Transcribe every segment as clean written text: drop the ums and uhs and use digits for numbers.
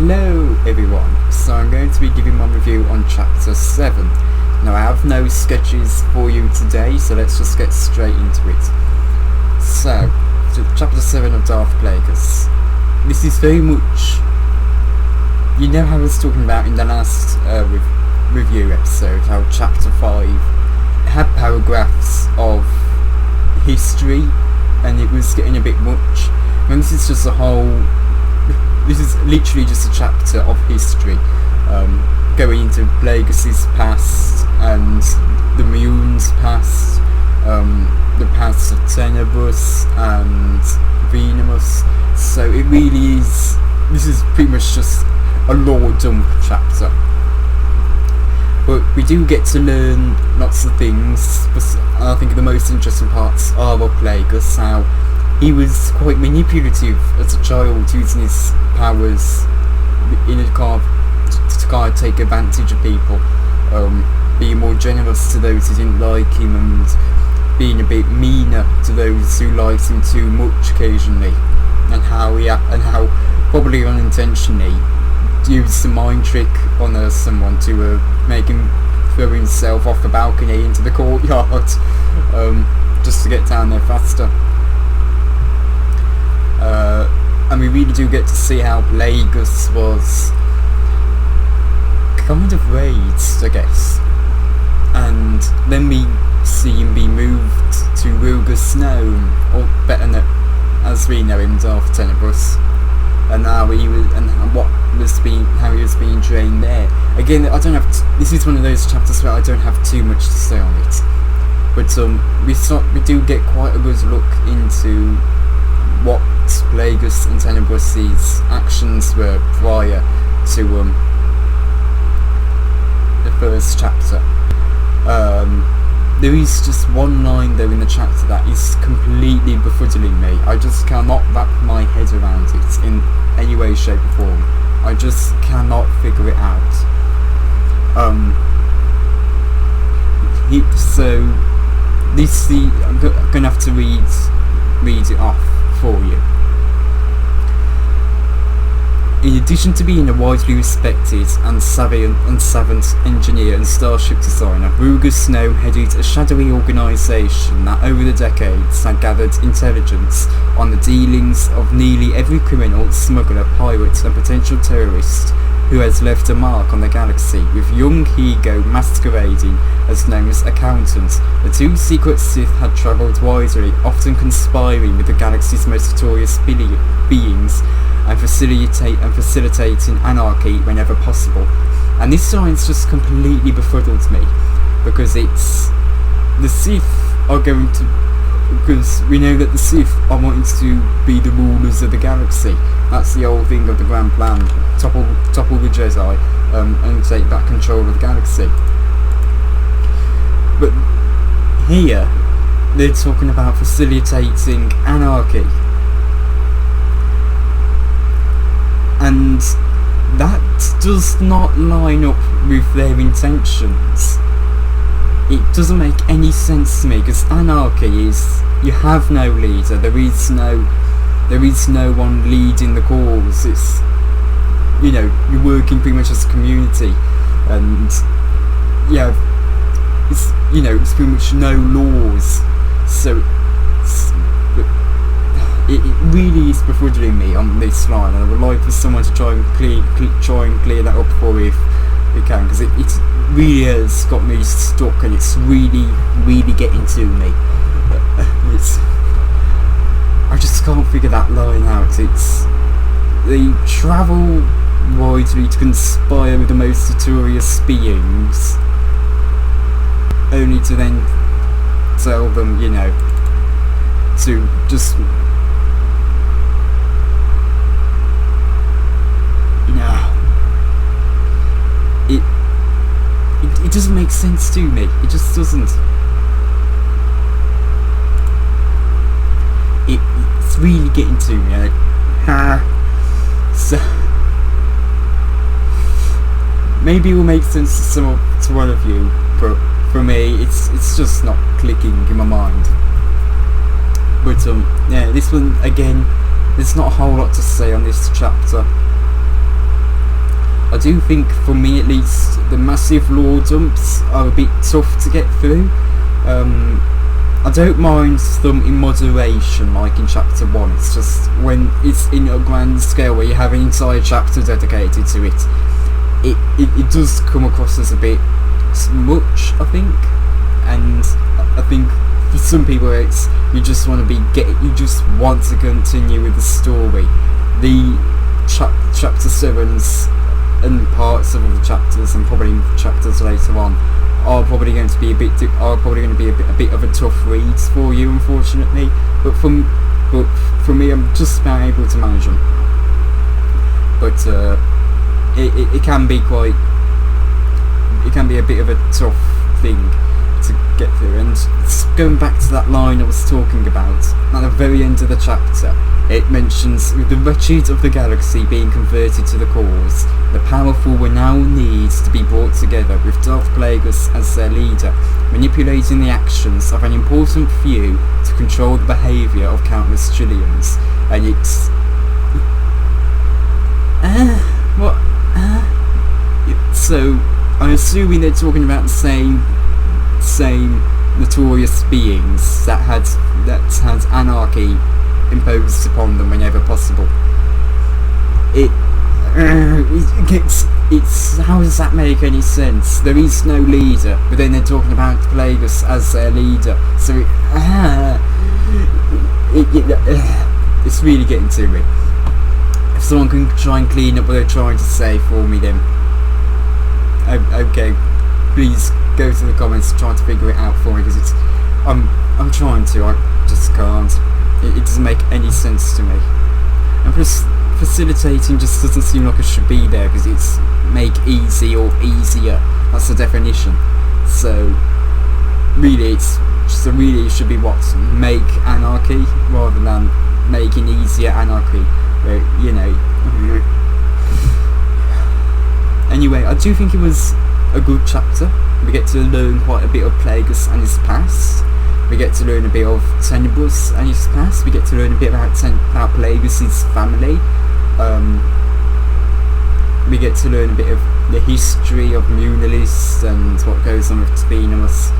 Hello everyone, so I'm going to be giving my review on chapter 7. Now I have no sketches for you today, so let's just get straight into it. So, chapter 7 of Darth Plagueis. This is very much, you know how I was talking about in the last review episode, how chapter 5 had paragraphs of history and it was getting a bit much. And this is just a whole, this is literally just a chapter of history, going into Plagueis' past and the Mune's past, the past of Tenebrous and Venemus. So it really is, this is pretty much just a lore dump chapter. But we do get to learn lots of things, but I think the most interesting parts are of Plagueis, how he was quite manipulative as a child, using his powers in a to take advantage of people, being more generous to those who didn't like him and being a bit meaner to those who liked him too much occasionally, and how probably unintentionally used a mind trick on someone to make him throw himself off the balcony into the courtyard, just to get down there faster. And we really do get to see how Plagueis was kind of raised, I guess. And then we see him be moved to Ruger's Snow, or better known as we know him, Darth Tenebrous, and how he was, and how he was being trained there. Again, I don't have. This is one of those chapters where I don't have too much to say on it, but we do get quite a good look into what Plagueis and Tenebrous' actions were prior to the first chapter. There is just one line though in the chapter that is completely befuddling me. I just cannot wrap my head around it in any way, shape or form. I just cannot figure it out. I'm gonna have to read it off for you. In addition to being a widely respected and savant engineer and starship designer, Ruger's Snow headed a shadowy organisation that over the decades had gathered intelligence on the dealings of nearly every criminal, smuggler, pirate and potential terrorist who has left a mark on the galaxy, with young Higo masquerading as known as Accountant. The two secret Sith had travelled widely, often conspiring with the galaxy's most notorious beings and facilitating anarchy whenever possible. And this science just completely befuddles me, because it's the Sith are going to, because we know that the Sith are wanting to be the rulers of the galaxy. That's the whole thing of the grand plan: topple the Jedi and take back control of the galaxy. But here they're talking about facilitating anarchy, and that does not line up with their intentions. It doesn't make any sense to me, because anarchy is, you have no leader, there is no one leading the cause. It's, you know, you're working pretty much as a community, and yeah, it's, you know, it's pretty much no laws. So it really is befuddling me on this line, and I would like for someone to try and clear that up for me if we can, because it really has got me stuck, and it's really getting to me. I just can't figure that line out. It's, they travel widely to conspire with the most notorious beings, only to then tell them, you know, to just, it doesn't make sense to me. It just doesn't. It's really getting to me. Like, so maybe it will make sense to one of you, but for me, it's just not clicking in my mind. But yeah, this one again, there's not a whole lot to say on this chapter. I do think, for me at least, the massive lore dumps are a bit tough to get through. I don't mind them in moderation, like in chapter 1. It's just when it's in a grand scale where you have an entire chapter dedicated to it, it does come across as a bit much, I think. And I think for some people it's you just want to continue with the story. The chapter 7's and parts of the chapters, and probably chapters later on, are probably going to be a bit of a tough read for you, unfortunately. But for me, I'm just about able to manage them. But it can be a bit of a tough thing to get through. And going back to that line I was talking about at the very end of the chapter, it mentions the wretched of the galaxy being converted to the cause. The powerful will now need to be brought together, with Darth Plagueis as their leader, manipulating the actions of an important few to control the behaviour of countless trillions. And it's so I'm assuming they're talking about the same notorious beings that had anarchy imposed upon them whenever possible. It's how does that make any sense? There is no leader, but then they're talking about Plagueis as their leader. So it's really getting to me. If someone can try and clean up what they're trying to say for me, then okay, please go to the comments and try to figure it out for me, because I'm trying to, I just can't. It doesn't make any sense to me. And facilitating just doesn't seem like it should be there, because it's make easy or easier. That's the definition. So really, it should be what? Make anarchy rather than making easier anarchy. Where, you know. Anyway, I do think it was a good chapter. We get to learn quite a bit of Plagueis and his past. We get to learn a bit of Tenebris and his past. We get to learn a bit about Plagueis' family. We get to learn a bit of the history of Munilis and what goes on with Venomous.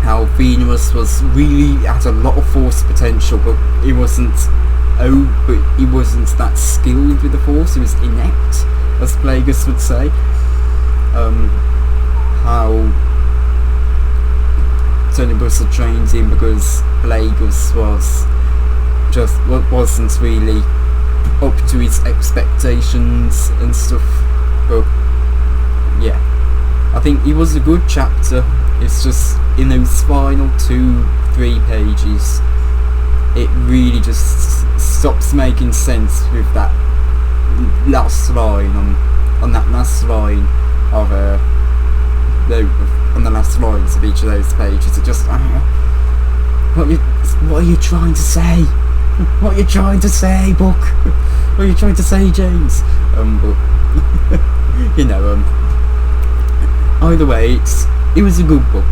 How Venomous had a lot of force potential, but he wasn't that skilled with the force. He was inept, as Plagueis would say. How Tenebris had trained him because Plagueis wasn't really up to his expectations and stuff. But yeah, I think it was a good chapter. It's just in those final 2-3 pages, it really just stops making sense with that last line on that last line of on the last lines of each of those pages. It just what are you trying to say? What are you trying to say, book? What are you trying to say, James? But you know, either way, it was a good book.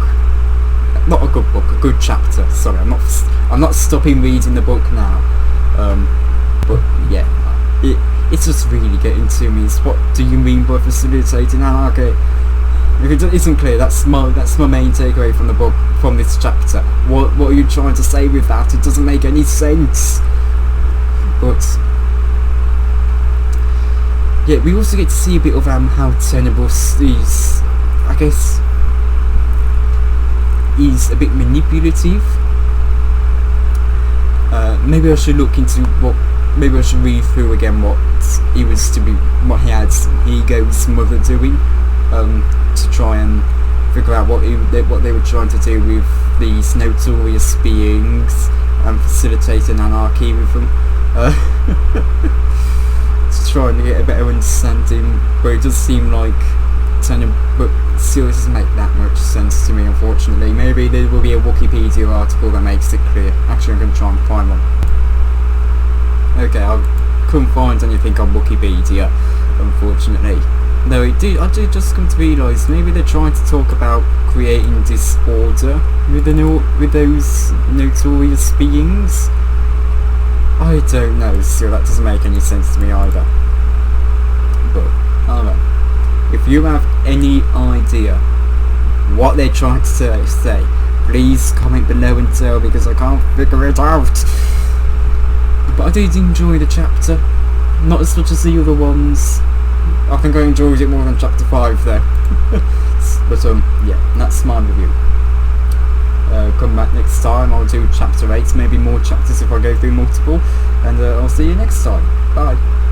Not a good book, a good chapter. Sorry, I'm not stopping reading the book now. But yeah, it's just really getting to me. It's what do you mean by facilitating anarchy? If it isn't clear, that's my main takeaway from the book, from this chapter. What are you trying to say with that? It doesn't make any sense. But yeah, we also get to see a bit of how Tenebris is, I guess, is a bit manipulative. Maybe I should look into maybe I should read through again what he had Ego's mother doing, to try and figure out what they were trying to do with these notorious beings and facilitating anarchy with them. To trying to get a better understanding, but it does seem like but still doesn't make that much sense to me, unfortunately. Maybe there will be a Wikipedia article that makes it clear. Actually, I'm going to try and find one. Okay, I couldn't find anything on Wikipedia, unfortunately. No, I did just come to realise maybe they're trying to talk about creating disorder with those notorious beings. I don't know, still that doesn't make any sense to me either. But if you have any idea what they're trying to say, please comment below and tell, because I can't figure it out. But I did enjoy the chapter, not as much as the other ones. I think I enjoyed it more than chapter 5 though. But yeah, that's my review. Come back next time, I'll do chapter 8, maybe more chapters if I go through multiple, and I'll see you next time. Bye.